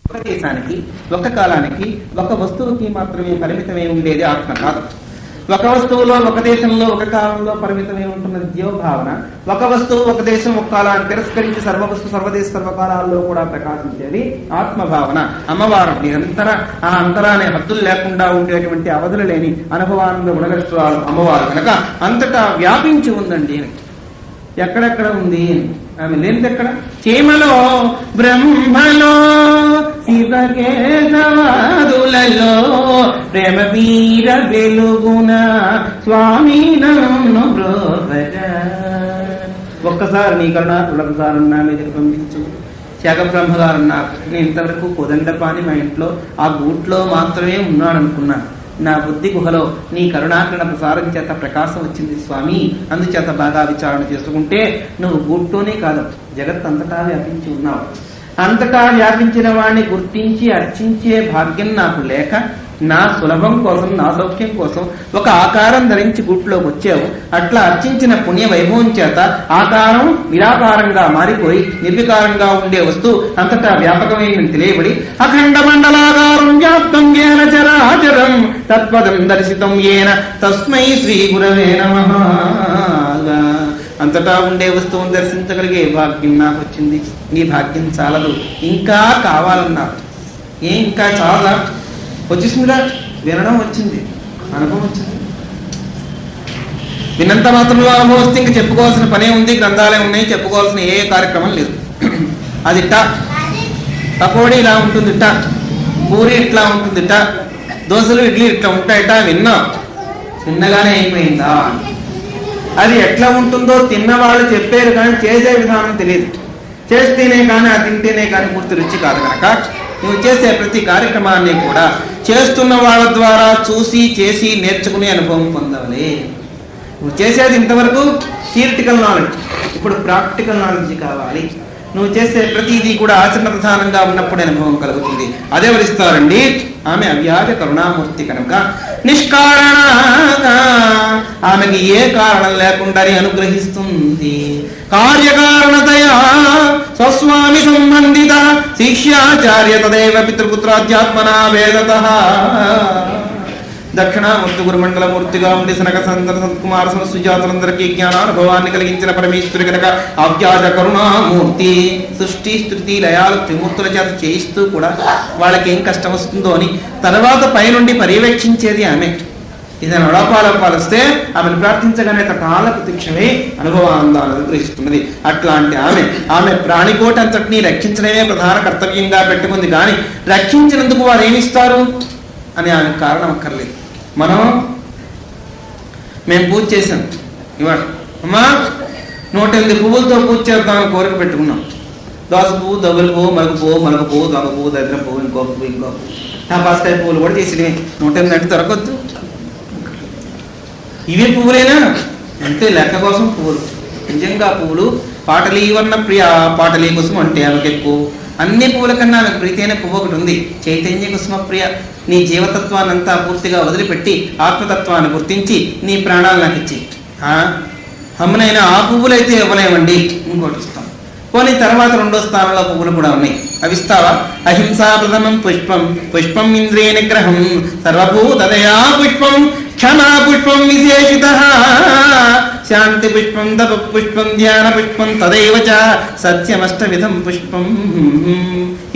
ఒక దేశానికి, ఒక కాలానికి, ఒక వస్తువుకి మాత్రమే పరిమితమై ఉండేది ఆత్మ కాదు. ఒక వస్తువులో, ఒక దేశంలో, ఒక కాలంలో పరిమితమై ఉంటున్నది జీవభావన. ఒక వస్తువు, ఒక దేశం, ఒక కాలాన్ని తిరస్కరించి సర్వవస్తు, సర్వదేశ, సర్వకాలాల్లో కూడా ప్రకాశించేది ఆత్మభావన. అమ్మవారు నిరంతర ఆ అంతరాన్ని హద్దులు లేకుండా ఉండేటువంటి అవధులు లేని అనుభవానంద గుణగష్టాలు అమ్మవారు కనుక అంతటా వ్యాపించి ఉందండి. ఎక్కడెక్కడ ఉంది ఆమె లేనిది ఎక్కడ? చీమలో, బ్రహ్మలో, శివకేశవాదులలో, ప్రేమ వీర వెలుగున స్వామి నన్ను బ్రోవగా. ఒక్కసారి నీ కరుణాకులసారి నా మీద పంపించు. శాఖ బ్రహ్మగారు అన్నారు, నేను ఇంతవరకు కోదండపాని మా ఇంట్లో ఆ గూట్లో మాత్రమే ఉన్నాడు అనుకున్నాను. నా బుద్ధి గుహలో నీ కరుణాకరణ ప్రసారం చేత ప్రకాశం వచ్చింది స్వామి. అందుచేత బాగా విచారణ చేసుకుంటే నువ్వు గూట్లోనే కాదు, జగత్ అంతటా వ్యాపించి ఉన్నావు. అంతటా వ్యాపించిన వాడిని గుర్తించి అర్చించే భాగ్యం నాకు లేక నా సులభం కోసం, నా సౌఖ్యం కోసం ఒక ఆకారం ధరించి గూట్లోకి వచ్చావు. అట్లా అర్చించిన పుణ్య వైభవం చేత ఆకారం నిరాకారంగా మారిపోయి నిర్వికారంగా ఉండే వస్తువు అంతటా వ్యాపకమైన తెలియబడి అఖండ మండలాకారం వ్యాప్తం ఏన చరాచరం తత్పదం దర్శితం ఏన తస్మై శ్రీ గురవే నమః. అంతటా ఉండే వస్తువును దర్శించగలిగే భాగ్యం నాకు వచ్చింది. ఈ భాగ్యం చాలదు, ఇంకా కావాలన్నారు. ఇంకా చాలా వచ్చేసిందిగా, వినడం వచ్చింది, అనుభవం వచ్చింది. విన్నంత మాత్రంలో అనుభవం వస్తే ఇంక చెప్పుకోవాల్సిన పనే ఉంది. గ్రంథాలయం ఉన్నాయి, చెప్పుకోవాల్సిన ఏ కార్యక్రమం లేదు. అది ఇట్టా, పకోడీ ఇలా ఉంటుంది ఇట్టా, పూరి ఇట్లా ఉంటుంది ఇట్టా, దోశలు ఇడ్లీ ఇట్లా ఉంటాయిట. విన్నా, చిన్నగానే అయిపోయిందా? అది ఎట్లా ఉంటుందో తిన్నవాళ్ళు చెప్పారు కానీ చేసే విధానం తెలియదు. చేస్తేనే కానీ, అది తింటేనే కానీ పూర్తి రుచి కాదు. కనుక నువ్వు చేసే ప్రతి కార్యక్రమాన్ని కూడా చేస్తున్న వాళ్ళ ద్వారా చూసి చేసి నేర్చుకునే అనుభవం పొందాలి. నువ్వు చేసేది ఇంతవరకు థియరిటికల్ నాలెడ్జ్, ఇప్పుడు ప్రాక్టికల్ నాలెడ్జ్ కావాలి. నువ్వు చేసే ప్రతిదీ కూడా ఆచరణ ప్రధానంగా ఉన్నప్పుడే అనుభవం కలుగుతుంది. అదే వరిస్తారండి. ఆమె అవ్యాజ కరుణామూర్తి కనుక నిష్కారణంగా ఆమెకి ఏ కారణం లేకుండానే అనుగ్రహిస్తుంది. కార్యకారణతయా స్వస్వామి సంబంధిత శిష్యాచార్య తదేవ పితృపుత్రాధ్యాత్మనా వేదతః. దక్షిణామూర్తి గురుమండలమూర్తిగా ఉండి సనక సంతన సంతకుమార సుజాతులందరికీ జ్ఞానానుభవాన్ని కలిగించిన పరమేశ్వరి కనుక అవ్యాజ కరుణామూర్తి. సృష్టి స్థితి లయాలు త్రిమూర్తుల చేత చేయిస్తూ కూడా వాళ్ళకి ఏం కష్టం వస్తుందో అని తర్వాత పైనుండి పర్యవేక్షించేది ఆమె. ఇదని అడపాలపాలిస్తే ఆమెను ప్రార్థించగానే తకాల ప్రత్యక్షమే అనుభవానందాన్ని అనుగ్రహిస్తున్నది. అట్లాంటి ఆమె ప్రాణికోటి అంతటినీ రక్షించడమే ప్రధాన కర్తవ్యంగా పెట్టుకుంది. కానీ రక్షించినందుకు వారు ఏమిస్తారు అని ఆమె కారణం అక్కర్లేదు. మేము పూజ చేశాం ఇవాళ, అమ్మా 108 పువ్వులతో పూజ చేద్దామని కోరిక పెట్టుకున్నాం. దోస పువ్వు, దొంగల పువ్వు, మలుగు పువ్వు, మలుగు పువ్వు, దొంగ పువ్వు, దరిద్రం పువ్వు, ఇంకో పువ్వు, పాస్కాయ పువ్వులు కూడా చేసినవి. 108 అంటే దొరకద్దు. ఇవే పువ్వులేనా అంటే లెక్క కోసం పువ్వులు. నిజంగా పువ్వులు పాటలీవర్ణ ప్రియ, పాటలీ కోసం అంటే ఆమెకు ఎక్కువ. అన్ని పువ్వుల కన్నా ఆమెకు ప్రీతి అయిన పువ్వు ఒకటి ఉంది, చైతన్య కుసుమ ప్రియ. నీ జీవతత్వాన్ని అంతా పూర్తిగా వదిలిపెట్టి ఆత్మతత్వాన్ని గుర్తించి నీ ప్రాణాలు నాకు ఇచ్చి అమ్మనైనా ఆ పువ్వులైతే ఇవ్వలేమండి, ఇంకోటి ఇస్తాం. పోనీ తర్వాత 2వ స్థానంలో పువ్వులు కూడా ఉన్నాయి, అవి ఇస్తావా? అహింసా ప్రథమం పుష్పం, పుష్పం ఇంద్రియ నిగ్రహం, సర్వభూతదయా పుష్పం, క్షమా పుష్పం విశేషితః, శాంతి పుష్పం, తప పుష్పం, ధ్యాన పుష్పం, తదైవ చ సత్యమష్టవిధం పుష్పం.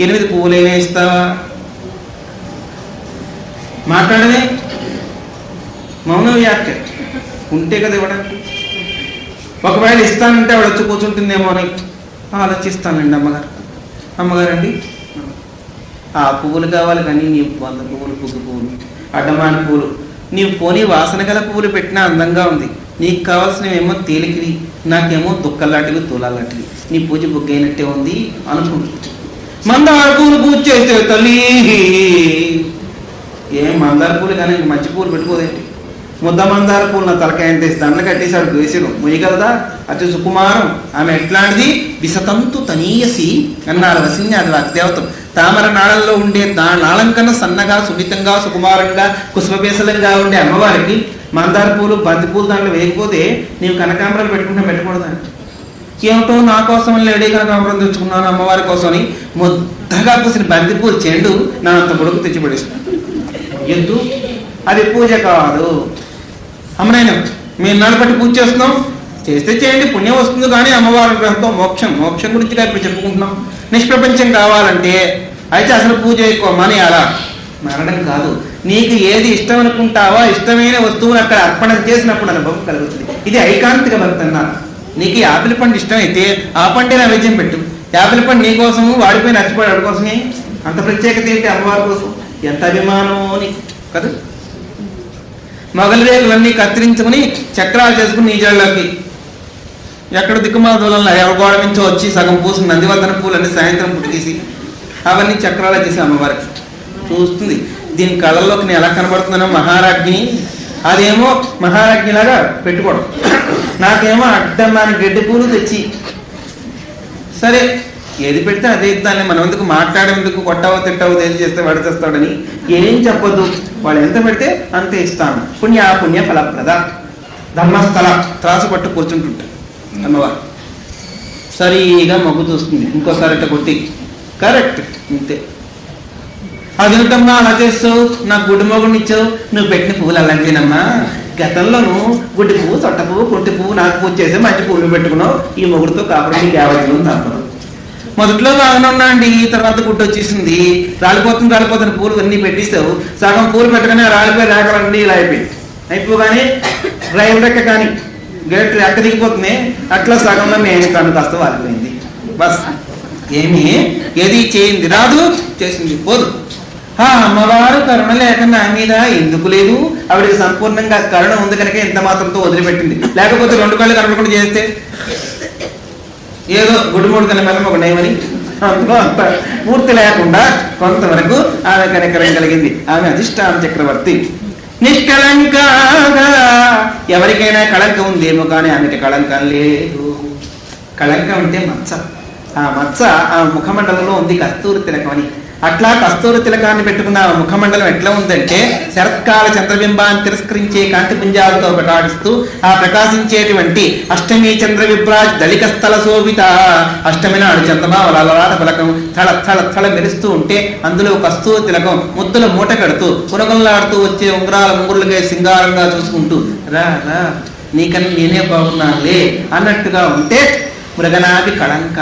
8 పువ్వులైనా ఇస్తావా? మాట్లాడమే మౌన వ్యాఖ్య ఉంటే కదా ఇవ్వడానికి. ఒకవేళ ఇస్తానంటే ఆవిడ వచ్చి కూర్చుంటుందేమో అని ఆలోచిస్తానండి. అమ్మగారండి ఆ పువ్వులు కావాలి కానీ నీవు 100 పువ్వులు, పువ్వులు, అడ్డమాన పువ్వులు, నీవు పోనీ వాసన గల పువ్వులు పెట్టినా అందంగా ఉంది. నీకు కావాల్సినవేమో తేలికివి, నాకేమో దుక్కలాంటివి, తూలాలాంటివి. నీ పూజ బుగ్గైనట్టే ఉంది అనుకుంటుంది. మందార పూలు పూజ చేస్తే తల్లి ఏం మందార పూలు కానీ మంచి పూలు పెట్టుకోదేంటి? ముద్ద మందార పూలు నా తలకాయ తెసి దండలు కట్టేశాడు వేసిరు, మొయ్యగలదా? అతి సుకుమారం. ఆమె ఎట్లాంటిది? విసతంతు తనీయసి అన్నారు వసిన్యాది వాగ్దేవతం. తామర నాళంలో ఉండే నాళం కన్నా సన్నగా, సున్నితంగా, సుకుమారంగా, కుసుమపేసలంగా ఉండే అమ్మవారికి మందార పూలు, బంతి పూలు దాంట్లో వేయకపోతే నీవు కనకాంబరాలు పెట్టుకుంటా పెట్టకూడదా? ఏమిటో నా కోసం లేడీ కనకాంబరం తెచ్చుకున్నాను అమ్మవారి కోసమని ముద్దగా పూసిన బంతిపూలు చెండు నా అంత పొడుగు తెచ్చిపడేస్తాను. ఎందు అది పూజ కాదు. అమ్మనైనా మేము నాడు బట్టి పూజ చేస్తున్నాం, చేస్తే చేయండి, పుణ్యం వస్తుంది. కానీ అమ్మవారి గ్రహంతో మోక్షం గురించి ఇప్పుడు చెప్పుకుంటున్నాం. నిష్ప్రపంచం కావాలంటే అయితే అసలు పూజ ఎక్కువమని అలా మరణం కాదు. నీకు ఏది ఇష్టం అనుకుంటావో ఇష్టమైన వస్తువును అక్కడ అర్పణ చేసినప్పుడు అనుభవం కలుగుతుంది. ఇది ఐకాంతిక భక్తి అన్నారు. నీకు యాపిల్ పండు ఇష్టమైతే ఆ పండే నైవేద్యం పెట్టు. యాపిల్ పండు నీ కోసము వాడిపోయి నచ్చిపోయి వాడి కోసమే. అంత ప్రత్యేకత ఏంటి అమ్మవారి కోసం? ఎంత అభిమానం నీకు కదా. మొగలి రేకులన్నీ కత్తిరించుకుని చక్రాలు చేసుకుని నీ జల్లోకి ఎక్కడ దిక్కుమాల ఎవరి గోడ నుంచి వచ్చి సగం పూసుకుని నందివర్ధన పూలన్నీ సాయంత్రం పుట్టిసి అవన్నీ చక్రాలు చేసి అమ్మవారికి చూస్తుంది. దీని కళ్ళల్లోకి నేను ఎలా కనబడుతున్నానో మహారాజ్ఞిని, అదేమో మహారాజ్ఞిలాగా పెట్టుకోవడం, నాకేమో అడ్డమ్మాని గడ్డి పూలు తెచ్చి. సరే ఏది పెడితే అదే ఇద్దాన్ని, మనం ఎందుకు మాట్లాడేందుకు కొట్టావో తిట్టావో ఏది చేస్తే వాడు తెస్తాడని ఏం చెప్పొద్దు. వాళ్ళు ఎంత పెడితే అంతే ఇస్తాను. పుణ్య ఫలప్రద ధర్మస్థల త్రాసు పట్టు కూర్చుంటుంటాడు అమ్మవారు. సరిగా మొగ్గు చూస్తుంది, ఇంకోసారి అట్ట కొట్టి కరెక్ట్ అంతే. అదేమిటమ్మా అలా చేస్తావు, నాకు గుడ్డి మొగుడిని ఇచ్చావు, నువ్వు పెట్టిన పువ్వులు అలాంటినమ్మా. గతంలోను గుడ్డి పువ్వు, చొట్ట పువ్వు, కొంటి పువ్వు నాకు పూజ చేసే మంచి పువ్వులు పెట్టుకున్నావు, ఈ మొగుడితో కాపురం కేవలం తప్పదు. మొదట్లో బాగానే ఉన్నా అండి, తర్వాత గుడ్డు వచ్చేసింది, రాలిపోతున్న పూలు అన్నీ పెట్టిస్తావు. సగం పూలు పెట్టగానే రాలిపోయి రాకలండి ఇలా అయిపోగానే రైలు రెక్క కానీ గేట్ రెక్క దిగిపోతుంది. అట్లా సగంలో నేను కన్ను కాస్త వాలిపోయింది. బస్ ఏమి ఏది చేయింది రాదు, చేసింది పోదు. అమ్మవారు కరుణ లేక నా మీద ఎందుకు లేదు? ఆవిడకి సంపూర్ణంగా కరుణ ఉంది కనుక ఎంత మాత్రంతో వదిలిపెట్టింది. లేకపోతే 2 కళ్ళు కనపడకుండా చేస్తే ఏదో గుడిమూడు కన్నా మెల్లం ఒక నయమని అందులో అంత పూర్తి లేకుండా కొంతవరకు ఆమె కనికరం కలిగింది. ఆమె అధిష్టాన చక్రవర్తి. నిష్కళంకాగా ఎవరికైనా కళంకం ఉందేమో కానీ ఆమెకి కళంకం లేదు. కళంకం అంటే మచ్చ. ఆ మచ్చ ఆ ముఖమండలంలో ఉంది కస్తూరి తిలకం అని. అట్లా కస్తూరి తిలకాన్ని పెట్టుకున్న ఆ ముఖమండలం ఎట్లా ఉందంటే శరత్కాల చంద్రబింబాన్ని తిరస్కరించే కాంతి పుంజాలతో ప్రకాశిస్తూ ఆ ప్రకాశించేటువంటి అష్టమి చంద్ర విభ్రాజ్ దళిక స్థల శోభిత. అష్టమి నాడు చంద్రమావ లలాట పలకం థళ మెరుస్తూ ఉంటే అందులో కస్తూరి తిలకం ముద్దుల మూట కడుతూ పునగల్లాడుతూ వచ్చే ఉంగరాల ముంగురులకే సింగారంగా చూసుకుంటూ రా రా నీకన్నా నేనే బాగున్నానులే అన్నట్టుగా ఉంటే మృగనాది కళంక.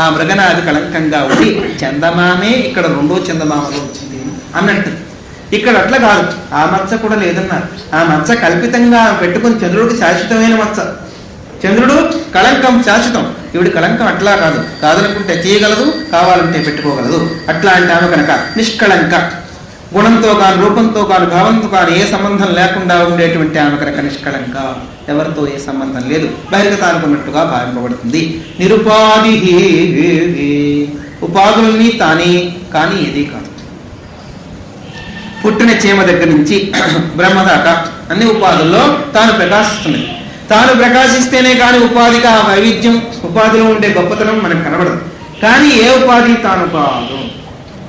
ఆ మృగనాది కళంకంగా ఉండి చందమామే ఇక్కడ 2వ చందమామలో వచ్చింది అన్నట్టు. ఇక్కడ అట్లా కాదు, ఆ మచ్చ కూడా లేదన్నారు. ఆ మచ్చ కల్పితంగా పెట్టుకుని చంద్రుడికి శాశ్వతమైన మచ్చ. చంద్రుడు కళంకం శాశ్వతం, ఈవిడి కళంకం అట్లా కాదు. కాదనుకుంటే తీయగలదు, కావాలంటే పెట్టుకోగలదు. అట్లా అంటే ఆమె కనుక నిష్కళంక. గుణంతో కాను, రూపంతో కాను, భావంతో కాను ఏ సంబంధం లేకుండా ఉండేటువంటి ఆమె కనుక నిష్కళంక. ఎవరితో ఏ సంబంధం లేదు, బహిర్గత అనుకున్నట్టుగా భావింపబడుతుంది. నిరుపాధి, ఉపాధుల్ని తానే కానీ ఏది కాదు. పుట్టిన చీమ దగ్గర నుంచి బ్రహ్మ దాకా అన్ని ఉపాధుల్లో తాను ప్రకాశిస్తుంది. తాను ప్రకాశిస్తేనే కానీ ఉపాధికి ఆ వైవిధ్యం, ఉపాధిలో ఉండే గొప్పతనం మనకు కనబడదు. కానీ ఏ ఉపాధి తాను కాదు,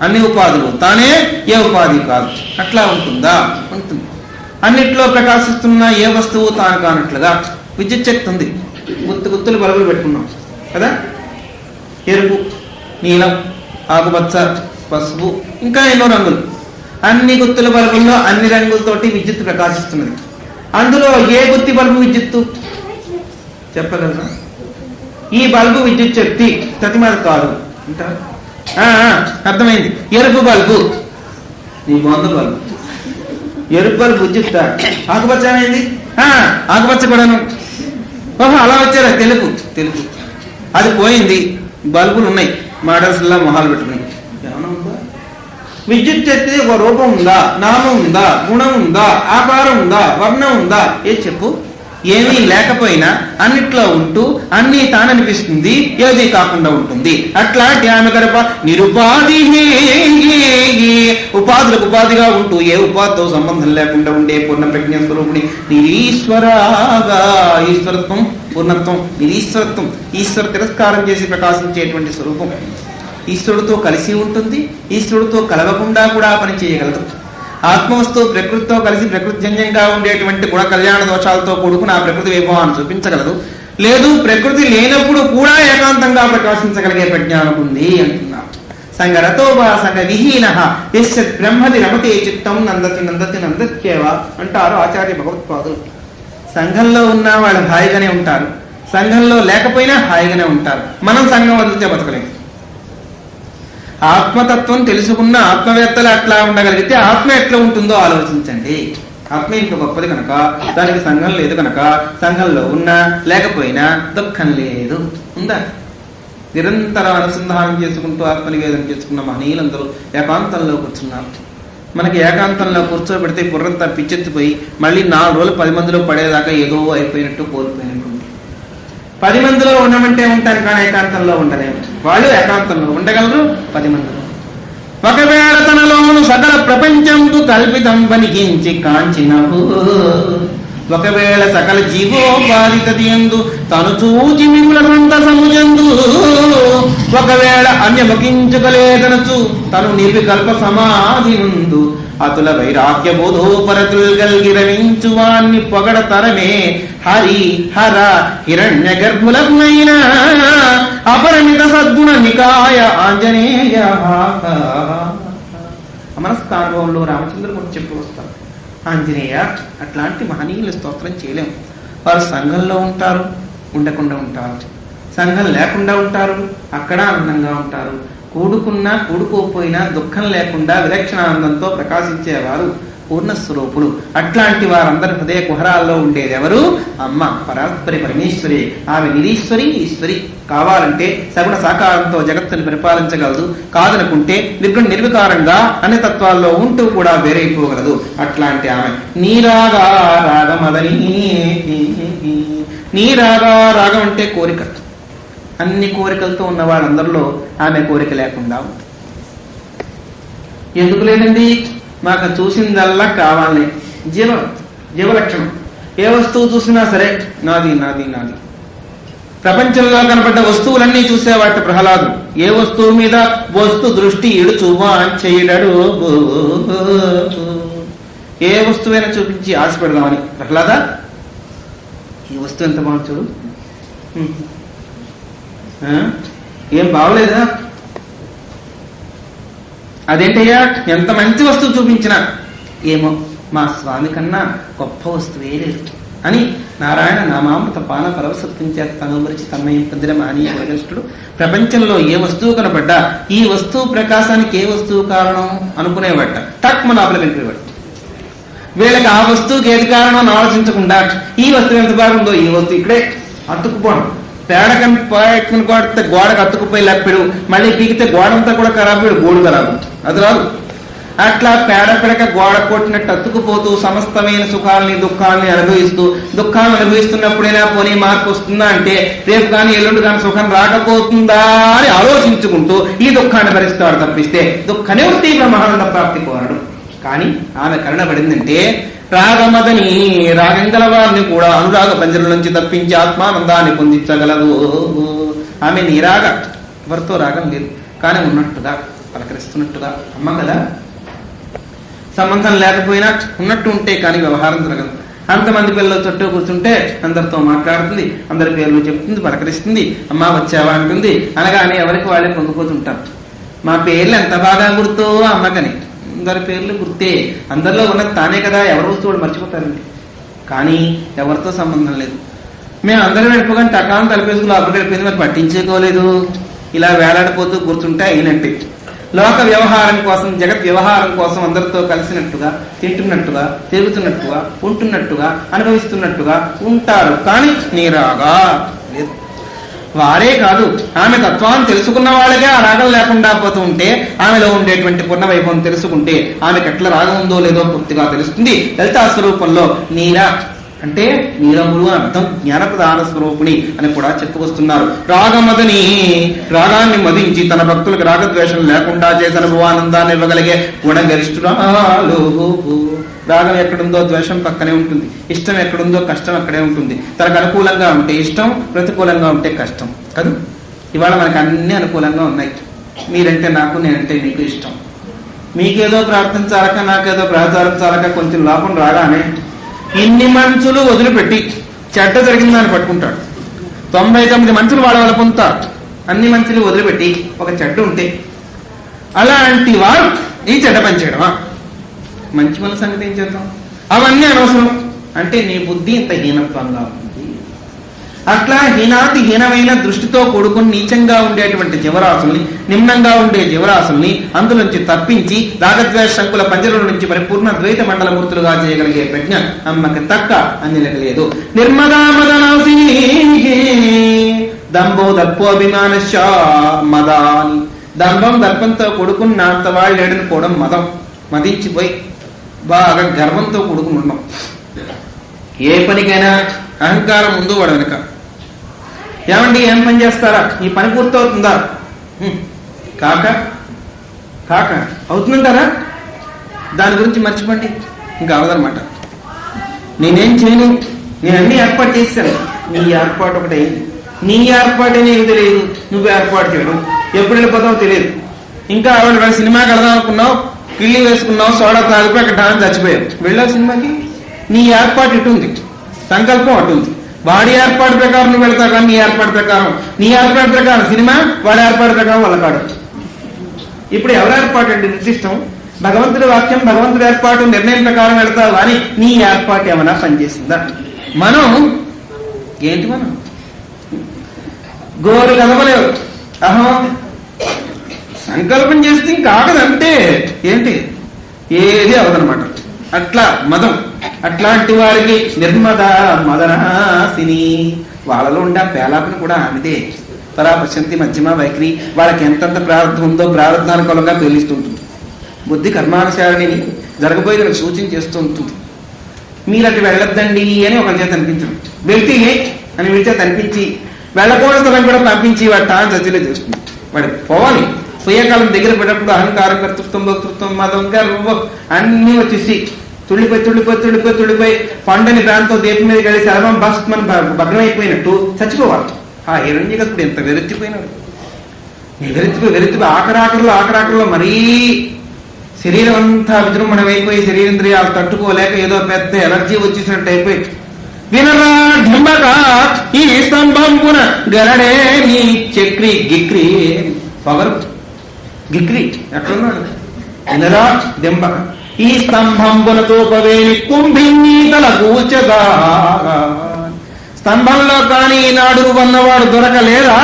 అన్ని ఉపాధులు తానే, ఏ ఉపాధి కాదు. అట్లా ఉంటుందా? ఉంటుంది. అన్నిట్లో ప్రకాశిస్తున్న ఏ వస్తువు తాను కానట్లుగా విద్యుత్ శక్తి ఉంది. గుత్తులు బల్బులు పెట్టుకున్నాం కదా, ఎరుపు, నీలం, ఆకుపచ్చ, పసుపు, ఇంకా ఎన్నో రంగులు. అన్ని గుత్తుల బల్బుల్లో అన్ని రంగులతోటి విద్యుత్ ప్రకాశిస్తున్నది. అందులో ఏ గుత్తి బల్బు విద్యుత్తు చెప్పగలరా? ఈ బల్బు విద్యుత్ శక్తి ప్రతిమది కాదు అంటారు. అర్థమైంది. ఎరుపు బల్బు నీ బొంద బల్బు, ఎరుపు బల్బు విద్యుత్. ఆకుపచ్చ అనేది ఆకుపచ్చ కూడాను. ఓహో అలా వచ్చారా? తెలుపు అది పోయింది. బల్బులు ఉన్నాయి, మోడల్స్లా మొహాలు పెట్టుకున్నాయి. ఏమన్నా ఉందా? విద్యుత్ శక్తి ఒక రూపం ఉందా, నామం ఉందా, గుణం ఉందా, ఆకారం ఉందా, వర్ణం ఉందా? ఏది చెప్పు. ఏమీ లేకపోయినా అన్నిట్లో ఉంటూ అన్ని తాననిపిస్తుంది, ఏది కాకుండా ఉంటుంది. అట్లాంటి ఆమె గర్భ నిరుపాధి, ఉపాధులకు ఉపాధిగా ఉంటూ ఏ ఉపాధితో సంబంధం లేకుండా ఉండే పూర్ణ ప్రజ్ఞ స్వరూపుని నిరీశ్వరాగా. ఈశ్వరత్వం, పూర్ణత్వం, నిరీశ్వరత్వం, ఈశ్వర తిరస్కారం చేసి ప్రకాశించేటువంటి స్వరూపం. ఈశ్వరుడితో కలిసి ఉంటుంది, ఈశ్వరుడితో కలవకుండా కూడా పని చేయగలదు. ఆత్మవస్తువు ప్రకృతితో కలిసి ప్రకృతిజన్యంగా ఉండేటువంటి గుణ కళ్యాణ దోషాలతో కూడుకుని ఆ ప్రకృతి వైభవాన్ని చూపించగలదు. లేదు ప్రకృతి లేనప్పుడు కూడా ఏకాంతంగా ప్రకాశించగలిగే ప్రజ్ఞానం ఉంది అంటున్నారు. సంగరతో వా సంగ విహీన యస్యత్ బ్రహ్మది రమతే చిత్తం నందతి నందతి నందత్యేవ అంటారు ఆచార్య భగవత్పాదులు. సంఘంలో ఉన్న వాళ్ళు హాయిగానే ఉంటారు, సంఘంలో లేకపోయినా హాయిగానే ఉంటారు. మనం సంఘం వదిలితే బతకలేము. ఆత్మతత్వం తెలుసుకున్న ఆత్మవేత్తలు అట్లా ఉండగలిగితే ఆత్మ ఎట్లా ఉంటుందో ఆలోచించండి. ఆత్మ ఇంత గొప్పది కనుక, దానికి సంఘం లేదు కనుక, సంఘంలో ఉన్నా లేకపోయినా దుఃఖం లేదు. ఉందా? నిరంతరం అనుసంధానం చేసుకుంటూ ఆత్మనివేదన చేసుకున్న మహనీయులందరూ ఏకాంతంలో కూర్చున్నారు. మనకి ఏకాంతంలో కూర్చోబెడితే బుర్రంతా పిచ్చెత్తిపోయి మళ్ళీ 4 రోజులు 10 మందిలో పడేదాకా ఏదో అయిపోయినట్టు కోల్పోయినట్టు. 10 మందిలో ఉండమంటే ఉంటాను కానీ ఏకాంతంలో ఉండలేము. వాళ్ళు ఏకాంతంలో ఉండగలరు 10 మందిలో. ఒకవేళ తనలోను సకల ప్రపంచంకు కల్పితం వనికించి కాంచినవు, ఒకవేళ సకల జీవోపాధితది యందు తను చూచి మిగులంత సముజందు, ఒకవేళ అన్యముఖించుకలేదనచు తను నిర్వికల్ప సమాధి నుండు, అతుల వైరాగ్య బోధోపరతుల్ గల్గి రవించువాన్ని పొగడ తరమే హరి హర హిరణ్య గర్భులగ్నైన అపరిమిత సద్గుణ నికాయ ఆంజనేయ. అమరస్థానుభవంలో రామచంద్రుడు మనం చెప్పి వస్తారు. ఆంజనేయ అట్లాంటి మహనీయుల స్తోత్రం చేయలేము. వారు సంఘంలో ఉంటారు, ఉండకుండా ఉంటారు. సంఘం లేకుండా ఉంటారు, అక్కడ ఆనందంగా ఉంటారు. కూడుకున్నా కూడుకోపోయినా దుఃఖం లేకుండా విలక్షణానందంతో ప్రకాశించేవారు పూర్ణస్వరూపులు. అట్లాంటి వారందరి హృదయ కుహరాల్లో ఉండేది ఎవరు? అమ్మ పరాత్పరి పరమేశ్వరి. ఆమె నిరీశ్వరి, ఈశ్వరి. కావాలంటే సగుణ సాకారంతో జగత్తుని పరిపాలించగలదు, కాదనుకుంటే నిర్గుణ నిర్వికారంగా అన్ని తత్వాల్లో ఉంటూ కూడా వేరైపోగలదు. అట్లాంటి ఆమె నీరాగా రాగమదని. నీరాగా రాగం అంటే కోరిక. అన్ని కోరికలతో ఉన్న వాళ్ళందరిలో ఆమె కోరిక లేకుండా ఉంది. ఎందుకు లేదండి? మాకు చూసిందల్లా కావాలనే జీవలక్షణం. ఏ వస్తువు చూసినా సరే నాది నాది నాది. ప్రపంచంలో కనపడ్డ వస్తువులన్నీ చూసేవాటి ప్రహ్లాదు. ఏ వస్తువు మీద వస్తు దృష్టి ఇడుచువా చేయడడు. ఏ వస్తువైనా చూపించి ఆశ పెడదామని. ప్రహ్లాద ఈ వస్తువు ఎంత బాగుంది చూడు, ఏం బాగలేదా? అదేంటయ్యా ఎంత మంచి వస్తువు చూపించినా ఏమో మా స్వామి కన్నా గొప్ప వస్తువే లేదు అని నారాయణ నామామృత పాన పరవసత్వం చేత తనుమరిచి తన్మయం పొందిన మహనీయ యోగనిష్ఠుడు. ప్రపంచంలో ఏ వస్తువు కనపడ్డా ఈ వస్తువు ప్రకాశానికి ఏ వస్తువు కారణం అనుకునేవాట. టక్ మన ఆపల వెళ్ళిపోయేవాడు. వీళ్ళకి ఆ వస్తువుకి ఏది కారణం అని ఆలోచించకుండా ఈ వస్తువు ఎంత బాగుందో ఈ వస్తువు ఇక్కడే అతుక్కుపోవడం. పేడకని పట్టుకుని కొడితే గోడకు అతుక్కుపోయి లప్పిడు, మళ్ళీ పీకితే గోడంతా కూడా ఖరాబు, గోడు ఖరాబు, అది రాదు. అట్లా పేడ పిడక గోడ కొట్టినట్టు అతుకుపోతూ సమస్తమైన సుఖాలని దుఃఖాలని అనుభవిస్తూ, దుఃఖాలను అనుభవిస్తున్నప్పుడైనా పోనీ మార్పు వస్తుందా అంటే రేపు కానీ ఎల్లుండి కానీ సుఖం రాకపోతుందా అని ఆలోచించుకుంటూ ఈ దుఃఖాన్ని భరిస్తాడు. తప్పిస్తే దుఃఖ నివృత్తి బ్రహ్మానంద ప్రాప్తి కోరడు. కానీ ఆమె కరుణపడిందంటే రాగమదని రాగం గల వారిని కూడా అనురాగ పంజరం నుంచి తప్పించి ఆత్మానందాన్ని పొందించగలదు. ఆమె నీరాగ, ఎవరితో రాగం లేదు కానీ ఉన్నట్టుగా పలకరిస్తున్నట్టుగా అమ్మ కదా. సంబంధం లేకపోయినా ఉన్నట్టు ఉంటే కానీ వ్యవహారం జరగదు. అంతమంది పిల్లలు చుట్టూ కూర్చుంటే అందరితో మాట్లాడుతుంది, అందరి పేర్లు చెప్తుంది, పలకరిస్తుంది, అమ్మ వచ్చావా అంటుంది. అనగానే ఎవరికి వాళ్ళే పొందుకోతుంటారు. మా పేర్లు ఎంత బాగా గుర్తో అమ్మకని. అందరి పేర్లు గుర్తే, అందరిలో ఉన్నది తానే కదా, ఎవరు వస్తువులు మర్చిపోతారండి. కానీ ఎవరితో సంబంధం లేదు. మేము అందరం వెళ్ళిపోగానే టకాన్ని తలపేసుకుని అప్పుడు వెళ్ళిపోయింది, మరి పట్టించుకోలేదు. ఇలా వేలాడిపోతూ కూర్చుంటే అయినట్టే. లోక వ్యవహారం కోసం, జగత్ వ్యవహారం కోసం అందరితో కలిసినట్టుగా, తింటున్నట్టుగా, తిరుగుతున్నట్టుగా, ఉంటున్నట్టుగా, అనుభవిస్తున్నట్టుగా ఉంటారు. కానీ నీరాగా లేదు. వారే కాదు, ఆమె తత్వాన్ని తెలుసుకున్న వాళ్ళకే ఆ రాగం లేకుండా పోతూ ఉంటే, ఆమెలో ఉండేటువంటి పూర్ణవైభవం తెలుసుకుంటే ఆమెకు ఎట్లా రాగం ఉందో లేదో పూర్తిగా తెలుస్తుంది. లలితా స్వరూపంలో నీరా అంటే నీరములు అర్థం, జ్ఞానప్రధాన స్వరూపిణి అని కూడా చెప్పుకొస్తున్నారు. రాగమదని, రాగాన్ని మదించి తన భక్తులకు రాగద్వేషం లేకుండా చేసిన అనుభవానందాన్ని ఇవ్వగలిగే గుణగరిష్ఠురాలు. రాగం ఎక్కడుందో ద్వేషం పక్కనే ఉంటుంది, ఇష్టం ఎక్కడుందో కష్టం అక్కడే ఉంటుంది. తనకు అనుకూలంగా ఉంటే ఇష్టం, ప్రతికూలంగా ఉంటే కష్టం కదా. ఇవాళ మనకు అన్ని అనుకూలంగా ఉన్నాయి. మీరంటే నాకు, నేనంటే మీకు ఇష్టం. మీకేదో ప్రార్థించాలక, నాకేదో ప్రార్థించాలక కొంచెం లోపం రాగానే ఇన్ని మనుషులు వదిలిపెట్టి చెడ్డ జరిగిందని పట్టుకుంటాడు. 99 మనుషులు వాళ్ళ పొందుతారు. అన్ని మనుషులు వదిలిపెట్టి ఒక చెడ్డ ఉంటే అలాంటి వారు ఈ చెడ్డ పని చేయడమా? మంచి మన సంగతి ఏం చేద్దాం? అవన్నీ అనవసరం అంటే నీ బుద్ధి ఇంత హీనత్వంగా ఉంది. అట్లా హీనమైన దృష్టితో కూడుకుని నీచంగా ఉండేటువంటి జీవరాశుల్ని, నిమ్నంగా ఉండే జీవరాశుల్ని అందులోంచి తప్పించి రాగద్వేష శంకుల పంజరుల నుంచి పరిపూర్ణ ద్వైత మండల మూర్తులుగా చేయగలిగే ప్రజ్ఞ అమ్మకి తక్క అన్నిలేదు. నిర్మదా మదనాశిని దంభో దర్పోభిమానశ మదాని. దంభం దర్పంతో కూడుకున్న అంత వాళ్ళు ఏడనుకోవడం మదం. మదించిపోయి బాగా గర్వంతో కూడుకుని ఉన్నాం. ఏ పనికైనా అహంకారం ముందు వాడు వెనక. ఏమండి ఏం పని చేస్తారా? ఈ పని పూర్తవుతుందా? కాక కాక అవుతుందంటారా? దాని గురించి మర్చిపోండి, ఇంకా అవదనమాట. నేనేం చేయను, నేను అన్ని ఏర్పాటు చేశాను. నీ ఏర్పాటు ఒకటే. నీ ఏర్పాటు అనేది తెలియదు, నువ్వు ఏర్పాటు చేయడం. ఎప్పుడు వెళ్ళిపోతావు తెలియదు. ఇంకా ఆవిడ సినిమాకి వెళదాం అనుకున్నావు, కిళ్ళి వేసుకున్నావు, సోడా తాగిపోయి అక్కడ డాన్స్ చచ్చిపోయావు. వెళ్ళావు సినిమాకి. నీ ఏర్పాటు ఇటు ఉంది, సంకల్పం అటు ఉంది. వాడి ఏర్పాటు ప్రకారం నువ్వు వెళ్తావు కానీ నీ ఏర్పాటు ప్రకారం, నీ ఏర్పాటు ప్రకారం సినిమా, వాడి ఏర్పాటు ప్రకారం వాళ్ళ కాడు. ఇప్పుడు ఎవరి ఏర్పాటు అంటే నిర్దిష్టం? భగవంతుడి వాక్యం, భగవంతుడి ఏర్పాటు నిర్ణయం ప్రకారం వెళ్తావు కానీ నీ ఏర్పాటు ఏమైనా పనిచేసిందా? మనం ఏంటి? మనం గోరు కదపలేవు. సంకల్పం చేస్తే ఇంకాగదంటే ఏంటి? ఏది అవదనమాట. అట్లా మదం. అట్లాంటి వారికి నిర్మద మదనాశిని. వాళ్ళలో ఉండే పేలాపన కూడా ఆమెదే. పరాపశంతి మధ్యమ వైఖరి. వాళ్ళకి ఎంతంత ప్రారంభం ఉందో ప్రారంభానుకూలంగా తేలిస్తుంటుంది. బుద్ధి కర్మానుసారిని జరగబోయేది నాకు సూచన చేస్తూ ఉంటుంది. మీరు అటు వెళ్ళొద్దండి అని ఒకరి చేత అనిపించడం, వెళ్తే అని వీడి చేత అనిపించి వెళ్ళకూడదని కూడా పంపించి వాడి తాను చర్చలే చేస్తుంది. వాడు పోవాలి. పోయేకాలం దగ్గర పడ్డప్పుడు అహంకారం, కర్తృత్వం, భక్తృత్వం, మదం, గర్వం అన్నీ వచ్చేసి తుళ్ళిపోయి పండని ప్రాంతం దీపం మీద కలిసి అలవం భస్మని భగ్నమైపోయినట్టు చచ్చిపోవాలి. ఆ హిరణ్యకృష్ణుడు ఎంత వెరెత్తిపోయినాడు. వెరెత్తిపోయి ఆఖరాఖరులో మరీ శరీరం అంతా విజృంభణమైపోయి శరీరేంద్రియాలు తట్టుకోలేక ఏదో పెద్ద ఎలర్జీ వచ్చేసినట్టు అయిపోయి వినరా ఢింబక ఈ స్తంభంపున గరడే నీ చక్రి గిక్రి పొగరు గిక్రి ఎట్లున్నాడు? వినరా దింబక ఈ స్తంభంబున తూపవేణి కుంభిన్నీతల కూల్చగా. స్తంభంలో కానీ ఈనాడు ఉన్నవాడు దొరకలేదా?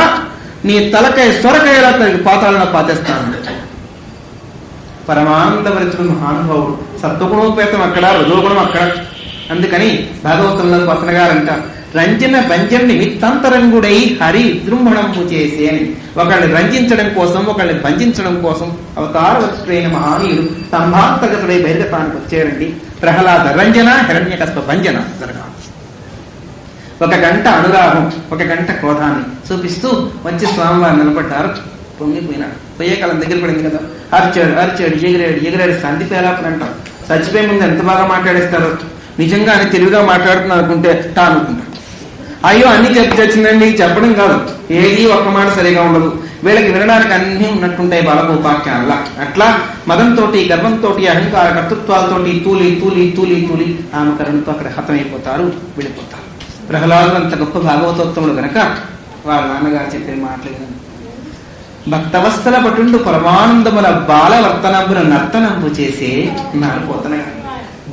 నీ తలకై సొరకాయలా పాతాళన పాతేస్తాను. పరమానందభరితుడు మహానుభావుడు. సత్వగుణోపేతం అక్కడ, రజోగుణం అక్కడ. అందుకని భాగవతంలో పత్తన గారంట రంజన భంజన నిమిత్తాంతరంగుడై హరి విజృంభణము చేసే అని. ఒకళ్ళని రంజించడం కోసం, ఒకళ్ళని భంజించడం కోసం అవతారవత్రైన మహానీయుడు స్తంభాంతగతుడై బహిర్గతానికి వచ్చారండి. ప్రహ్లాద రంజన, హిరణ్యకస్ప భంజన జరగాలి. 1 గంట అనురాగం, 1 గంట క్రోధాన్ని చూపిస్తూ వచ్చి స్వామివారు నిలబడ్డారు. పొంగిపోయినాడు. పోయే కాలం దగ్గర పడింది కదా. అరిచాడు ఎగిరాడు శాంతి పేలాపని అంటాం. చచ్చిపోయే ముందు ఎంత బాగా మాట్లాడేస్తారు. నిజంగా అని తెలివిగా మాట్లాడుతున్నారు అనుకుంటే అనుకుంటారు. అయ్యో అన్ని చచ్చిందండి చెప్పడం కాదు. ఏది ఒక్క మాట సరిగా ఉండదు. వీళ్ళకి వినడానికి అన్ని ఉన్నట్టుంటాయి బాలకోపాఖ్యానలా. అట్లా మదంతో, గర్వంతో, అహంకార కర్తృత్వాలతోటి తూలి తూలి తూలి తూలి నామకరణంతో అక్కడ హతమైపోతారు, వెళ్ళిపోతారు. ప్రహ్లాదులు అంత గొప్ప భాగవతోత్తములు గనక వాళ్ళ నాన్నగారు చెప్పే మాటలు భక్తవస్థల పటుండు పరమానందముల బాలవర్తనంబున నర్తనంబు చేసే నాలుపోతనగా.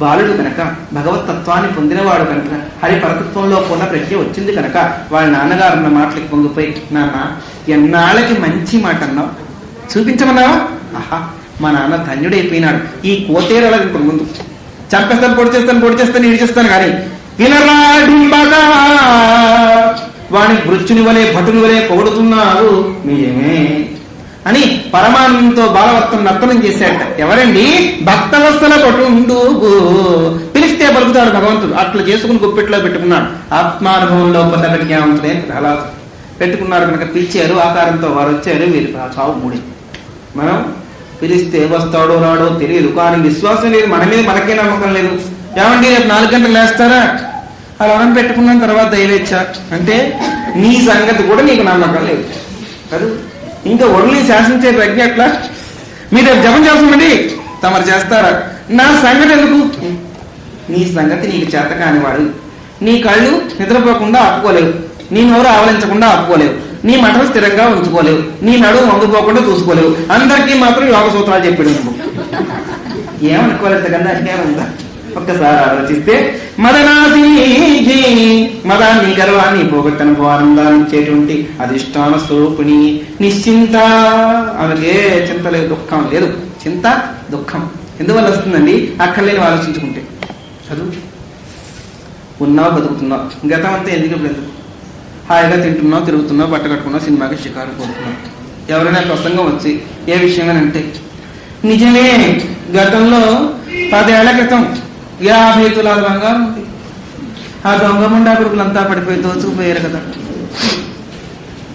బాలుడు కనుక, భగవతత్వాన్ని పొందినవాడు కనుక, హరిపరతత్వంలో పూర్ణ ప్రజ్ఞ వచ్చింది కనుక వాళ్ళ నాన్నగారు అన్న మాటలకి పొంగిపోయి, నాన్న ఎన్నాళ్ళకి మంచి మాట అన్నావు, చూపించమన్నావా? ఆహా, మా నాన్న ధన్యుడైపోయినాడు. ఈ కోతేరలా ఇప్పుడు ముందు చంపేస్తాను, పొడి చేస్తాను ఇడి చేస్తాను కానీ వినరాడింబగా వాణి భృత్యుని వలె భటుని వలె పొగుడుతున్నారు మీరేమే అని పరమానందంతో బాలవర్తం నర్తనం చేశాట. ఎవరండి? భక్తవస్థల పటుండు. పిలిస్తే పలుకుతాడు భగవంతుడు. అట్లా చేసుకుని గుప్పెట్లో పెట్టుకున్నాడు. ఆత్మానుభవంలో పొందగ జ్ఞానంతుడే అలా పెట్టుకున్నారు కనుక పిలిచారు. ఆకారంతో వారు వచ్చారు. వీరి చావు మూడి. మనం పిలిస్తే వస్తాడో రాడో తెలియదు, కానీ విశ్వాసం లేదు. మన మీద మనకే నమ్మకం లేదు. ఏమండి రేపు 4 గంటలు లేస్తారా? అలా మనం పెట్టుకున్న తర్వాత దైవేచ్ఛ అంటే నీ సంగతి కూడా నీకు నమ్మకం లేదు కదా. ఇంకా ఒళ్ళని శాసించే ప్రజ్ఞ ఎట్లా? మీరు జపం చేస్తామండి, తమరు చేస్తారా? నా సంగతి ఎందుకు? నీ సంగతి నీకు చేత కానివాడు. నీ కళ్ళు నిద్రపోకుండా ఆపుకోలేవు. నీ నోరు ఆవలించకుండా ఆపుకోలేవు, నీ మఠం స్థిరంగా ఉంచుకోలేవు, నీ నడువు వంగిపోకుండా చూసుకోలేవు, అందరికీ మాత్రం యోగ సూత్రాలు చెప్పాడు నువ్వు. ఏమనుకోలేదు కన్నా ఇంకేముందా? ఒక్కసారి ఆలోచిస్తే మదనాది మదాన్ని గర్వాన్ని పోగొట్టను ఆనందాన్ని ఇచ్చేటువంటి అధిష్టాన స్వరూపిణి నిశ్చింత, ఆమెకే చింత లేదు, దుఃఖం లేదు. చింత దుఃఖం ఎందువల్ల వస్తుందండి? అక్కర్లేని ఆలోచించుకుంటే. చదువు ఉన్నావు, బతుకుతున్నావు, గతం అంతా ఎందుకు ఇప్పుడు ఎందుకు? హాయిగా తింటున్నావు, తిరుగుతున్నావు, బట్ట కట్టుకున్నావు, సినిమాకి షికారు పోతున్నావు. ఎవరైనా ప్రసంగం వచ్చి ఏ విషయంగానంటే నిజమే గతంలో 10 ఏళ్ల క్రితం 50 తులాల బంగారం ఉంది, ఆ దొంగ ముండా కొడుకులంతా పడిపోయి దోచుకుపోయారు కదా.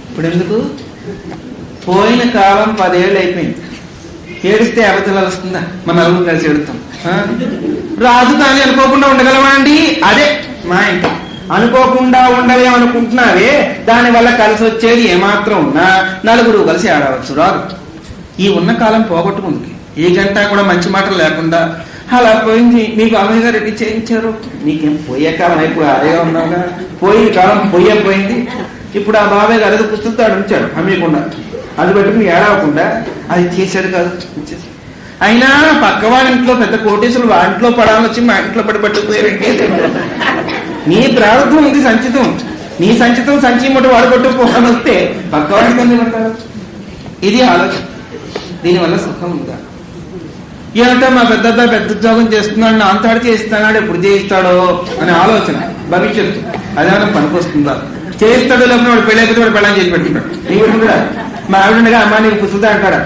ఇప్పుడు ఎందుకు? పోయిన కాలం 10 ఏళ్ళు అయిపోయింది. ఏడిస్తే 50 తులాలు వస్తుందా? మన నలుగురు కలిసి ఏడుతాం. రాజు కానీ అనుకోకుండా ఉండగలవా అండి? అదే మా ఇంట అనుకోకుండా ఉండలేమనుకుంటున్నావే, దానివల్ల కలిసి వచ్చేది ఏమాత్రం ఉన్నా నలుగురు కలిసి ఆడవచ్చు. రాదు. ఈ ఉన్న కాలం పోగొట్టుకుంది. ఏ గంట కూడా మంచి మాటలు లేకుండా అలా పోయింది. మీ బాబాయ్ గారు ఎట్టి చేయించారు? నీకేం పోయే కాలం అయిపోయి అదే ఉన్నావుగా. పోయిన కాలం పోయింది. ఇప్పుడు ఆ బాబాయ్ గారు ఏదో పుస్తకంతో ఉంచాడు అమ్మకుండా, అది పెట్టుకుని ఏడవకుండా అది చేశాడు కాదు. అయినా పక్క వాళ్ళ ఇంట్లో పెద్ద కోటేశ్వరులు వాళ్ళ ఇంట్లో పడాలని వచ్చి మా ఇంట్లో పట్టుకుపోయారంటే నీ ప్రారంభం ఉంది సంచితం. నీ సంచితం సంచి ముట్ట వాడు పట్టుకుపోవాలని వస్తే పక్క వాడికి ఎందుకు పడతాడు? ఇది ఆలోచన. దీనివల్ల సుఖం ఉందా? ఏమంటే మా పెద్ద ఉద్యోగం చేస్తున్నాడు, నా అంతాడు చేస్తున్నాడు, ఎప్పుడు చేయిస్తాడో అనే ఆలోచన భవిష్యత్తు. అదేమన్నా పనికొస్తుందా? చేయిస్తాడో లేకపోతే వాడు పెళ్ళైపోతే వాడు పెళ్ళని చేసి పెట్టుకుంటాడు. నీకు కూడా మా ఆవిడగా అమ్మా నీకు పుస్తకం అంటాడా?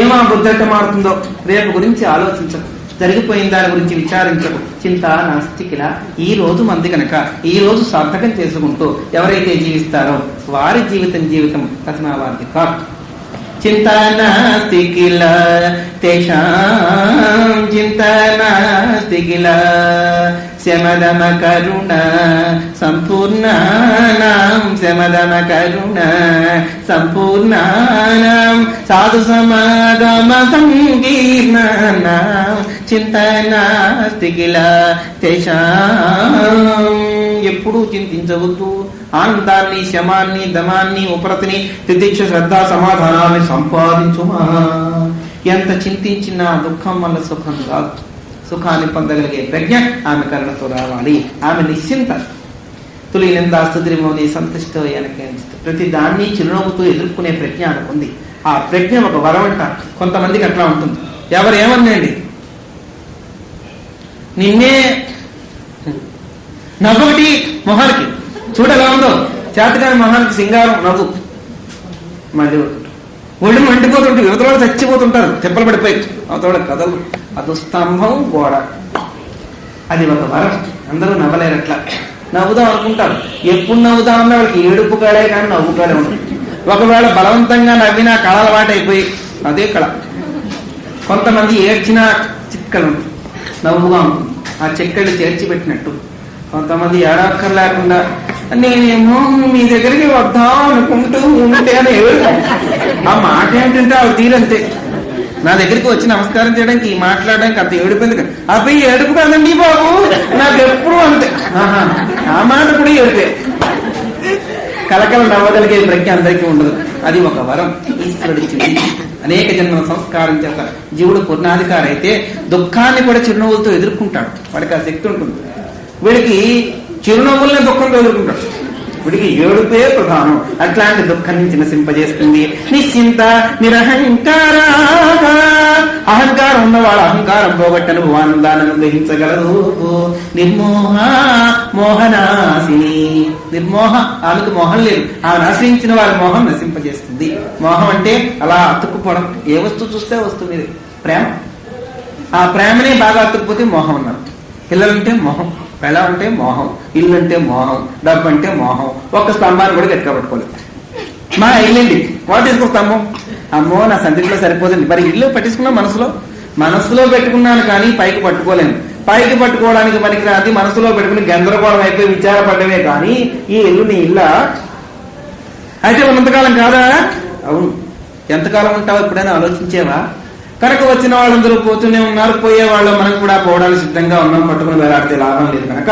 ఏమో బుద్ధంటే మారుతుందో రేపు గురించి ఆలోచించకు, జరిగిపోయిన దాని గురించి విచారించకు. చింత నాస్తికిలా ఈ రోజు మంది కనుక ఈ రోజు సార్థకం చేసుకుంటూ ఎవరైతే జీవిస్తారో వారి జీవితం కథనావాది కాదు. చింత నాస్తి కిల తేషాం చింత నాస్తి కిల శమదమ కరుణ సంపూర్ణానాం శమదమ కరుణ సంపూర్ణానాం సాధు సమాగమ సంకీర్ణానాం చింత నాస్తి కిల తేషాం. ఎప్పుడూ చింతించవద్దు. ఆనందాన్ని, శమాన్ని, దమాన్ని, ఉపరతిని, తితిక్ష, శ్రద్ధ, సమాధానాన్ని సంపాదించుమా. ఎంత చింతించినా దుఃఖం వల్ల సుఖం కాదు. సుఖాన్ని పొందగలిగే ప్రజ్ఞ ఆమె కరుణతో రావాలి. ఆమె నిశ్చింత. తులి నిందాస్తుతిరిమోని సంతుష్టో ఎనకేంచిత. ప్రతి దాన్ని చిరునవ్వుతో ఎదుర్కొనే ప్రజ్ఞ అనుకుంది. ఆ ప్రజ్ఞ ఒక వరం అంట. కొంతమందికి అట్లా ఉంటుంది. ఎవరు ఏమన్నాండి, నిన్నే నవ్వొకటి మొహానికి చూడలా ఉందో, చేతకాని మొహానికి సింగారం నవ్వు మళ్ళీ ఒళ్ళు మండిపోతుంటే యువతలో చచ్చిపోతుంటారు, తెప్పలు పడిపోయి అవతల కథలు. అది స్తంభం గోడ. అది ఒక వరం. అందరూ నవ్వలేరట్లా. నవ్వుదాం అనుకుంటారు. ఎప్పుడు నవ్వుదామన్నా వాళ్ళకి ఏడుపు కళే కానీ నవ్వు కళ ఉంటుంది. ఒకవేళ బలవంతంగా నవ్వినా కళ అలవాటైపోయి అదే కళ. కొంతమంది ఏడ్చినా చిక్కలు ఉంటుంది, నవ్వుగా ఉంటుంది. ఆ చెక్కలు చేర్చిపెట్టినట్టు. కొంతమంది ఏడక్కర్ లేకుండా నేనేమో మీ దగ్గరికి వద్దాం అనుకుంటూ ఉంటే అని ఆ మాట ఏంటంటే అవి తీరంతే. నా దగ్గరికి వచ్చి నమస్కారం చేయడానికి, మాట్లాడడానికి అంత ఏడుపోయింది. అబ్బాయి ఏడుపు కాదండి బాబు, నాకు ఎప్పుడు అంతే. ఆ మాట కూడా ఏడిపే. కలకల నవ్వగలిగే ప్రజ్ఞ అందరికీ ఉండదు. అది ఒక వరం ఈశ్వరుడిచ్చింది. అనేక జన్మల సంస్కారం చేత జీవుడు పూర్ణాధికారి అయితే దుఃఖాన్ని కూడా చిరునవ్వులతో ఎదుర్కొంటాడు. వాడికి ఆ శక్తి ఉంటుంది. వీడికి చిరునవ్వుల్ని దుఃఖంతో ఎదుర్కొంటాడు. వీడికి ఏడుపే ప్రధానం. అట్లాంటి దుఃఖం నుంచి నశింపజేస్తుంది. నిశ్చింత నిరహంకార. అహంకారం ఉన్నవాడు అహంకారం పోగొట్టను ఆనందాన్ని గ్రహించగలదు. నిర్మోహ మోహనాశిని. నిర్మోహ, ఆమెకు మోహం లేదు. ఆమె ఆశ్రయించిన వారి మోహం నశింపజేస్తుంది. మోహం అంటే అలా అతుక్కుపోవడం. ఏ వస్తువు చూస్తే వస్తువు మీద ప్రేమ. ఆ ప్రేమనే బాగా అతుక్కుపోతే మోహం అన్నారు. పిల్లలంటే మోహం, పెళ్ళ అంటే మోహం, ఇల్లు అంటే మోహం, డబ్బు అంటే మోహం. ఒక్క స్తంభాన్ని కూడా గట్టిగా పట్టుకోలేదు. మా ఇల్లండి వాటేసుకో స్తంభం. అమ్మో నా సందిలో సరిపోతుంది. మరి ఇల్లు పట్టించుకున్నా మనసులో పెట్టుకున్నాను కానీ పైకి పట్టుకోలేను. పైకి పట్టుకోవడానికి పనికిరాది మనసులో పెట్టుకుని గందరగోళం అయిపోయి విచారపడ్డమే కానీ ఈ ఇల్లు నీ ఇల్లా అయితే ఉన్నంతకాలం కాదా? అవును. ఎంతకాలం ఉంటావు ఎప్పుడైనా ఆలోచించేవా? కనుక వచ్చిన వాళ్ళందరూ పోతూనే ఉన్నారు. పోయే వాళ్ళు మనం కూడా పోవడానికి సిద్ధంగా ఉన్నాం. పట్టుకుని వేలాడితే లాభం లేదు కనుక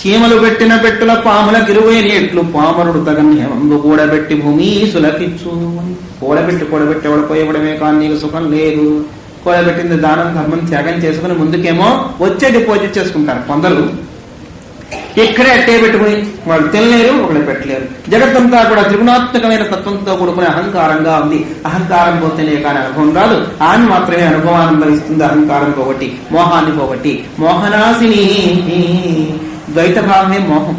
చీమలు పెట్టిన పెట్టుల పాముల గిరువేని ఎట్లు పామరుడు తగన్ హేమంబు కూడబెట్టి భూమి సులకిచ్చు. కూడబెట్టి ఓడిపోయేవడమే కానీ నీకు సుఖం లేదు. కూడబెట్టింది దానం ధర్మం త్యాగం చేసుకుని ముందుకేమో వచ్చే డిపాజిట్ చేసుకుంటారు కొందరు. ఇక్కడే అట్టే పెట్టుకుని వాళ్ళు తినలేరు, ఒకళ్ళు పెట్టలేరు. జగత్తంతా కూడా త్రిగుణాత్మకమైన తత్వంతో కూడుకునే అహంకారంగా ఉంది. అహంకారం పోతేనే కానీ అనుభవం రాదు. ఆమె మాత్రమే అనుభవాన్ని అనుభవిస్తుంది. అహంకారం పోగొట్టి, మోహాన్ని పోగొట్టి. మోహనాశిని. ద్వైత భావమే మోహం.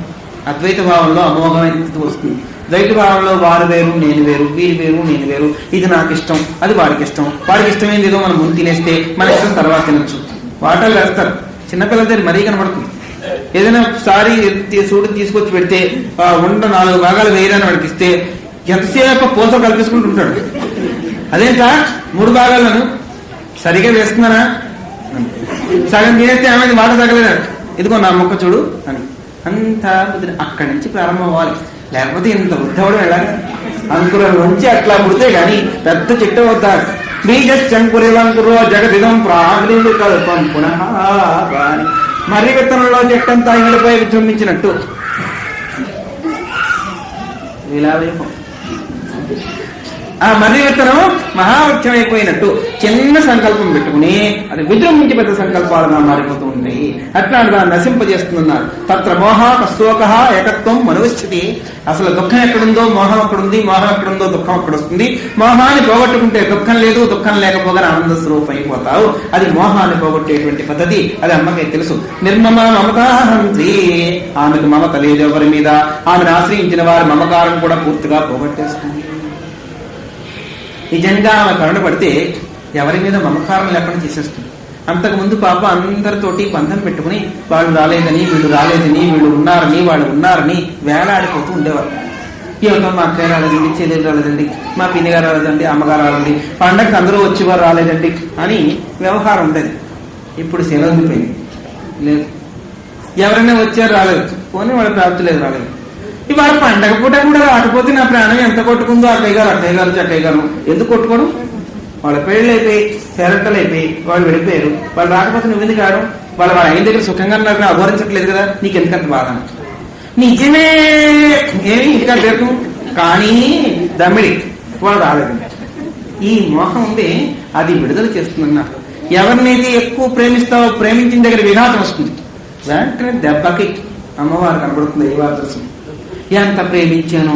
అద్వైత భావంలో అమోఘమైన స్థితి వస్తుంది. ద్వైత భావంలో వారు వేరు నేను వేరు, వీరు వేరు నేను వేరు, ఇది నాకు ఇష్టం అది వాడికి ఇష్టం, వాడికి ఇష్టమైంది ఏదో మనం ముందు తినేస్తే మన ఇష్టం తర్వాత తినచ్చు. వాటలు వేస్తారు. చిన్నపిల్లల దగ్గర మరీ కనబడుతుంది. ఏదైనా సారీ సూడు తీసుకొచ్చి పెడితే ఉండ 4 భాగాలు వేయడానికి వాడికి ఇస్తే ఎంతసేపు పోత కల్పించుకుంటుంటాడు. అదేంటా 3 భాగాలను సరిగా వేస్తున్నానా, సగం తినేస్తే ఆమె మాట తగలేడు, ఇదిగో నా మొక్క చూడు అని అంతా అక్కడి నుంచి ప్రారంభం అవ్వాలి. లేకపోతే ఇంత వృద్ధవడం ఎలా? అంకురం నుంచి అట్లా పుడితే గాని పెద్ద చెట్టు అవుతాడు. బీజంకురిలంకురో జగదిదం ప్రాగ్రీలు కల్పం పునః. మర్రి విత్తనంలో చెట్టంతా ఇండిపోయి విజృంభించినట్టు విలావేపం. ఆ మర్రి విత్తనం మహావృక్షం అయిపోయినట్టు చిన్న సంకల్పం పెట్టుకుని అది విజృంభించి పెద్ద సంకల్పాలుగా మారిపోతూ ఉంటాయి. అట్లా దాన్ని నశింపజేస్తున్నారు. తత్ర మోహ కస్తోక ఏకత్వం మనుస్థితి. అసలు దుఃఖం ఎక్కడుందో మోహం అక్కడుంది, మోహం ఎక్కడుందో దుఃఖం అక్కడ వస్తుంది. మోహాన్ని పోగొట్టుకుంటే దుఃఖం లేదు, దుఃఖం లేకపోగానే ఆనంద స్వరూపం అయిపోతావు. అది మోహాన్ని పోగొట్టేటువంటి పద్ధతి. అది అమ్మకే తెలుసు. నిర్మమ మమతాహంత్రి. ఆమెకు మమత లేదు ఎవరి మీద. ఆమెను ఆశ్రయించిన వారి మమకారం కూడా పూర్తిగా పోగొట్టేస్తుంది. నిజంగా ఆమె కరుణ పడితే ఎవరి మీద మమకారం లేకుండా చేసేస్తుంది. అంతకుముందు పాప అందరితోటి బంధం పెట్టుకుని వాళ్ళు రాలేదని, వీళ్ళు రాలేదని, వీళ్ళు ఉన్నారని, వాళ్ళు ఉన్నారని వేలాడిపోతూ ఉండేవారు. ఏమిటో మా అక్కయ్య రాలేదండి, చెల్లెలు రాలేదండి, మా పిన్నిగారు రాలేదండి, అమ్మగారు రాలేదండి, పండగకి అందరూ వచ్చేవారు రాలేదండి అని వ్యవహారం ఉండేది. ఇప్పుడు సెలవుపోయింది. లేదు, ఎవరైనా వచ్చారు రాలేదు, పోనీ వాళ్ళ ప్రాప్తి లేదు రాలేదు. ఇవాళ పండగ పూట కూడా రాకపోతే నా ప్రాణం ఎంత కొట్టుకుందో అక్కయ్య గారు చక్కయ్య గారు ఎందుకు కొట్టుకోవడం? వాళ్ళ పెళ్ళి అయిపోయి సెరట్టలు అయిపోయి వాళ్ళు వెళ్ళిపోయారు. వాళ్ళు రాకపోతే నువ్వెందుకు రావడం? వాళ్ళ ఆయన దగ్గర సుఖంగా నాకు అఘోరించట్లేదు కదా, నీకు ఎందుకంత బాధ? నిజమే, ఏమి ఇంకా పేరు కానీ దమ్మిడి వాళ్ళు రాలేదు. ఈ మోహం ఉంది, అది విడుదల చేస్తుందన్నా. ఎవరినైతే ఎక్కువ ప్రేమిస్తావో ప్రేమించిన దగ్గర విఘాతం వస్తుంది. వెంటనే దెబ్బకి అమ్మవారు కనబడుతుంది. దైవాదర్శం. ఎంత ప్రేమించానో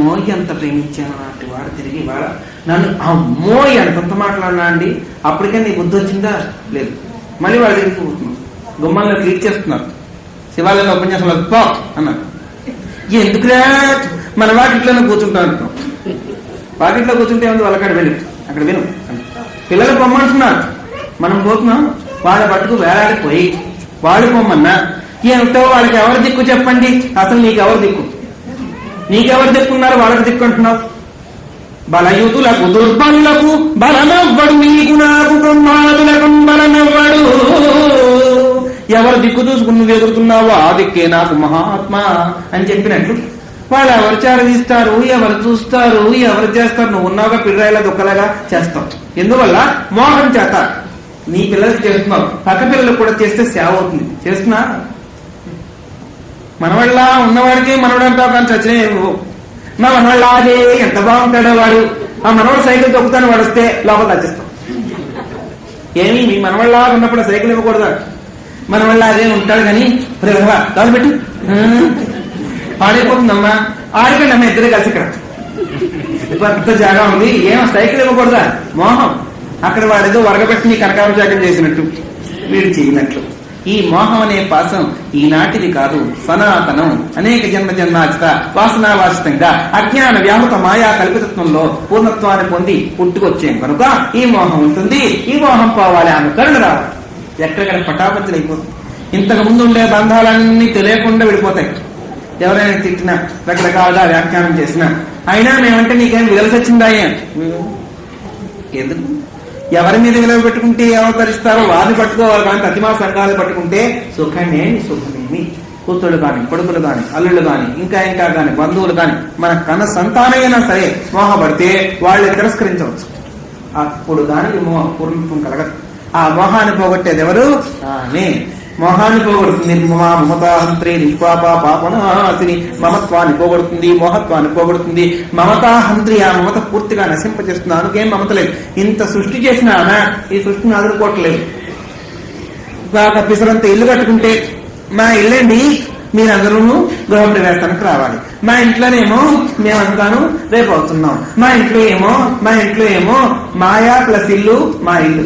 అంటే వాడు తిరిగి వాడ నన్ను అమ్మో ఎంతంత మాట్లాడినా అండి, అప్పటికే నీ బుద్ధి వచ్చిందా? లేదు. మళ్ళీ వాడు తిరిగి పోతున్నాం. గుమ్మంలో క్లీక్ చేస్తున్నారు. శివాలయంలో ఉపన్యాసంలో పో అన్నారు. ఎందుకురా మన వాకిట్లోనే కూర్చుంటా అంటున్నాం. వాకిట్లో కూర్చుంటే ఏముంది, వాళ్ళకాడ వెళ్ళి అక్కడ విను. పిల్లలు పొమ్మంటున్నారు, మనం పోతున్నాం. వాళ్ళ పట్టుకు వేలాడిపోయి వాళ్ళు పొమ్మన్నా ఏమిటో వాళ్ళకి ఎవరు దిక్కు చెప్పండి? అసలు నీకెవరు దిక్కు? నీకెవరు దిక్కున్నారు? వాళ్ళకి దిక్కు అంటున్నావు. బలయుతులకు దుర్బలులకు బలనవ్వడు, నీకు నాకు బ్రహ్మాదులకు బలనవ్వడు. ఎవరు దిక్కు చూసుకుని నువ్వు ఎదురుతున్నావో ఆ దిక్కే నాకు మహాత్మ అని చెప్పినట్లు వాళ్ళు ఎవరు చారదీస్తారు, ఎవరు చూస్తారు, ఎవరు చేస్తారు? నువ్వు ఉన్నావుగా పిల్లల దుఃఖలాగా చేస్తావు. ఎందువల్ల? మోహం చేత. నీ పిల్లలకి చేస్తున్నావు, పక్క పిల్లలకు కూడా చేస్తే సేవ అవుతుంది. చేస్తున్నా? మనవళ్ళ ఉన్నవాడికి మనవడంటావు కానీ చచ్చినా మా మనవాళ్ళ అదే ఎంత బాగుంటాడో వాడు. ఆ మనవాడు సైకిల్ తొక్కుతాను వాడు వస్తే లోపల తెచ్చిస్తాం. ఏమి మీ మనవాళ్ళ ఉన్నప్పుడు సైకిల్ ఇవ్వకూడదా? మనవాళ్ళ అదే ఉంటాడు కానీ దాని పెట్టి పాడైపోతుందమ్మా. ఆడికండి అమ్మ ఇద్దరే కలిసి ఇక్కడ పెద్ద జాగా ఉంది, ఏమో సైకిల్ ఇవ్వకూడదా? మోహం. అక్కడ వాడేదో వరగబెట్టి నీ కనకాభిషేకం చేసినట్టు వీడు చేయనట్లు. ఈ మోహం అనే పాసం ఈనాటిది కాదు, సనాతనం. అనేక జన్మ జన్మాచిత వాసనావాసితంగా అజ్ఞాన వ్యాహృత మాయా కల్పితత్వంలో పూర్ణత్వాన్ని పొంది పుట్టుకొచ్చేం కనుక ఈ మోహం ఉంటుంది. ఈ మోహం పోవాలి, ఆమె కరుణ రావాలి. ఎక్కడిక్కడ పటాపంచలు అయిపోతుంది. ఇంతకు ముందు ఉండే బంధాలన్నీ తెలియకుండా విడిపోతాయి. ఎవరైనా తిట్టినా, రకరకాలుగా వ్యాఖ్యానం చేసినా, అయినా మేమంటే నీకేం విలువ వచ్చిందా? ఎందుకు? ఎవరి మీద విలువ పెట్టుకుంటే అవతరిస్తారో వారిని పట్టుకోవాలి కానీ ప్రతిమా సంఘాలు పట్టుకుంటే సుఖమేమి సుఖమేమి. కూతుళ్ళు కాని, కొడుకులు కాని, అల్లుళ్ళు కాని, ఇంకా కాని, బంధువులు కాని, మన కన్న సంతానమైనా సరే మోహపడితే వాళ్ళు తిరస్కరించవచ్చు. అప్పుడు దానికి పూర్ణత్వం కలగదు. ఆ మోహాన్ని పోగొట్టేది ఎవరు? ఆమె. మోహాన్ని పోగొడుతుంది. మమతాహంత్రి నిష్పాప పాపనాశిని, మమత్వాన్ని పోగొడుతుంది, మోహత్వాన్ని పోగొడుతుంది. మమతాహంత్రి, ఆ మమత పూర్తిగా నశింపజేస్తుంది. అందుకేం మమత లేదు. ఇంత సృష్టి చేసిన ఆమె ఈ సృష్టిని అదురుకోవట్లేదు. బాగా పిసరంత ఇల్లు కట్టుకుంటే, మా ఇల్లండి మీరందరూ గృహప్రవేశానికి రావాలి, మా ఇంట్లోనేమో మేమంతాను రేపు అవుతున్నాం, మా ఇంట్లో ఏమో మాయా ప్లస్ ఇల్లు మా ఇల్లు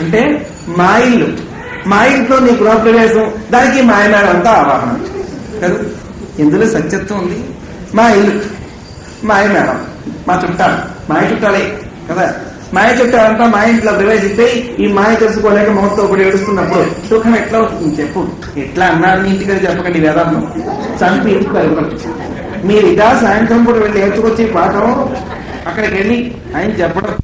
అంటే మా ఇల్లు, మా ఇంట్లో నీ గృహప్రవేశం, దానికి మాయమేళం అంతా ఆవాహన కదా. ఎందులో సత్యత్వం ఉంది? మా ఇల్లు మాయమేళం, మా చుట్టాలు మాయ చుట్టాలే కదా. మాయ చుట్టాలంతా మా ఇంట్లో ప్రవేశిస్తే ఈ మాయ తెలుసుకోలేక మొహంతో కూడా ఏడుస్తున్నప్పుడు సుఖం ఎట్లా వస్తుంది చెప్పు? ఎట్లా అన్నారు నీ ఇంటికి చెప్పకండి వేదాంతం చంపి ఇంటికి. మీరు ఇదా సాయంత్రం కూడా వెళ్ళి నేర్చుకొచ్చే పాఠం అక్కడికి వెళ్ళి ఆయన చెప్పడం